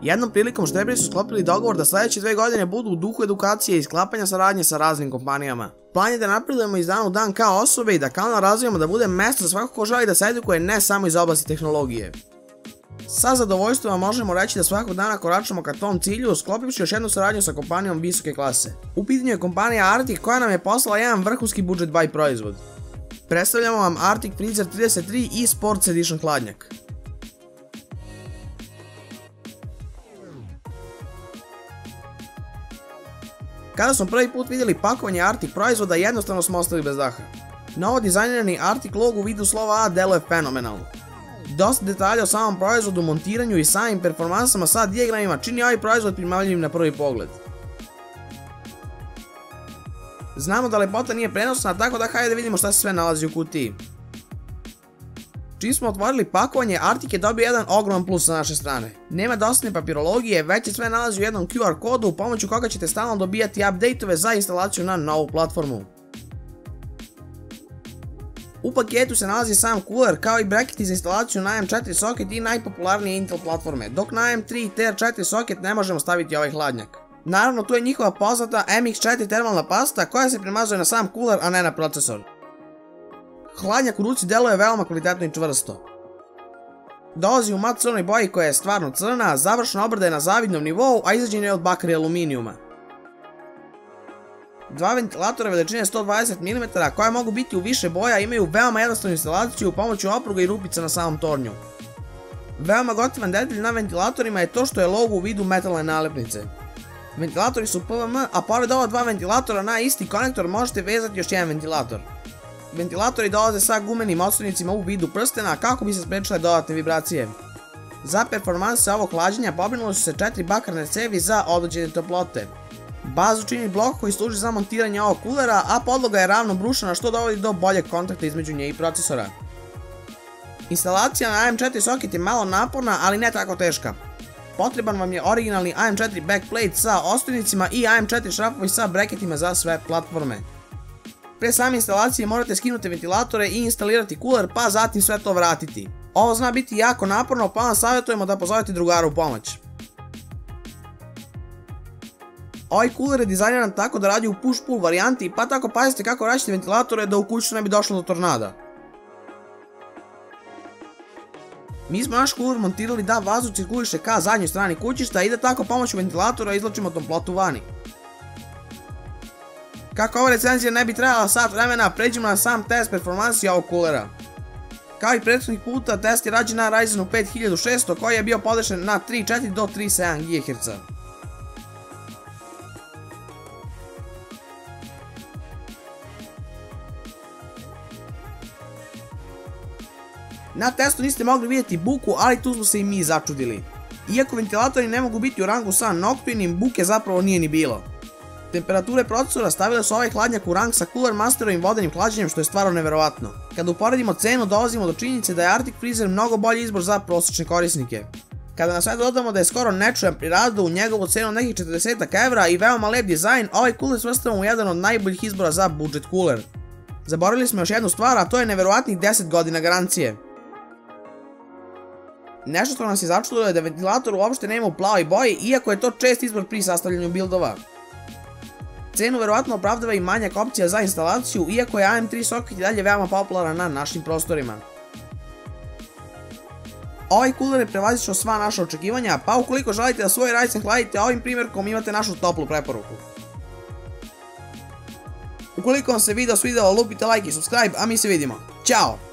Jednom prilikom štreberi su sklopili dogovor da sledeće 2 godine budu u duhu edukacije i sklapanja saradnje sa raznim kompanijama. Plan je da napredujemo iz dana u dan kao osobe i da kanal razvijamo da bude mesto za svako ko želi da se edukuje ne samo iz oblasti tehnologije. Sa zadovoljstvom vam možemo reći da svakog dana koračamo ka tom cilju, sklopivši još jednu saradnju sa kompanijom visoke klase. U pitanju je kompanija Arctic koja nam je poslala jedan vrhunski budget buy proizvod. Predstavljamo vam Arctic Freezer 33 i Sports Edition hladnjak. Kada smo prvi put vidjeli pakovanje Arctic proizvoda, jednostavno smo ostali bez daha. Novo dizajnirani Arctic logo u vidu slova A deluje fenomenalno. Dosta detalja o samom proizvodu, montiranju i samim performansama sa dijagramima čini ovaj proizvod primamljivim na prvi pogled. Znamo da lepota nije prenosna, tako da hajde da vidimo šta se sve nalazi u kutiji. Čim smo otvorili pakovanje, Arctic je dobio jedan ogroman plus sa naše strane. Nema dostatne papirologije, već se sve nalazi u jednom QR kodu pomoću koga ćete stalno dobijati update-ove za instalaciju na novu platformu. U paketu se nalazi sam cooler kao i breketi za instalaciju na AM4 soket i najpopularnije Intel platforme, dok na AM3 i TR4 soket ne možemo staviti ovaj hladnjak. Naravno, tu je njihova poznata MX4 termalna pasta koja se premazuje na sam cooler, a ne na procesor. Hladnjak u ruci deluje veoma kvalitetno i čvrsto. Dolazi u mat crnoj boji koja je stvarno crna, završna obrada je na zavidnom nivou, a izrađen je od bakra i aluminijuma. Dva ventilatora veličine 120 mm koja mogu biti u više boja imaju veoma jednostavnu instalaciju pomoću opruga i rupica na samom tornju. Veoma gotivan detalj na ventilatorima je to što je logo u vidu metalne nalepnice. Ventilatori su PVM, a pored ova dva ventilatora na isti konektor možete vezati još jedan ventilator. Ventilatori dolaze sa gumenim odstojnicima u vidu prstena kako bi se sprečile dodatne vibracije. Za performanse ovog hlađenja pobrinuli su se 4 bakarne cevi za odvođenje toplote. Bazu čini blok koji služi za montiranje ovog kulera, a podloga je ravno brušena što dovodi do boljeg kontakta između nje i procesora. Instalacija na AM4 soket je malo naporna, ali ne tako teška. Potreban vam je originalni AM4 backplate sa ostojnicima i AM4 šrafovi sa breketima za sve platforme. Pre same instalacije morate skinuti ventilatore i instalirati cooler, pa zatim sve to vratiti. Ovo zna biti jako naporno, pa vam savjetujemo da pozovete drugara u pomoć. Ovaj cooler je dizajniran tako da radi u push-pull varijanti, pa tako pazite kako vraćate ventilatore da u kuću ne bi došlo do tornada. Mi smo naš cooler montirali da vazduh cirkuliše ka zadnjoj strani kućišta i da tako pomoću ventilatora izlačimo toplotu vani. Kako ova recenzija ne bi trajala sat vremena, pređemo na sam test performansi ovog coolera. Kao i prethodnih puta, test je rađen na Ryzenu 5600 koji je bio podešen na 3.4 do 3.7 GHz. Na testu niste mogli vidjeti buku, ali tu smo se i mi začudili. Iako ventilatori ne mogu biti u rangu sa Noctuinim, buke zapravo nije ni bilo. Temperature procesora stavile su ovaj hladnjak u rang sa Cooler Masterovim vodenim hlađenjem, što je stvarno neverovatno. Kada uporedimo cenu, dolazimo do činjenice da je Arctic Freezer mnogo bolji izbor za prosječne korisnike. Kada na sve dodamo da je skoro nečujan pri radu, u njegovu cenu nekih 40 evra i veoma lep dizajn, ovaj cooler svrstavamo u jedan od najboljih izbora za budget cooler. Zaboravili smo još jednu stvar, a to je neverovatnih 10 godina garancije. Nešto što nas je začudilo je da ventilator uopšte nema u plavoj boji, iako je to čest izbor pri sastavljanju buildova. Cenu verovatno opravdava i manjak opcija za instalaciju, iako je AM3 soket i dalje veoma popularan na našim prostorima. Ovaj cooler je prevazišao sva naša očekivanja, pa ukoliko želite da svoj Ryzen hladite ovim primjerkom imate našu toplu preporuku. Ukoliko vam se video svidelo, lupite like i subscribe, a mi se vidimo. Ćao!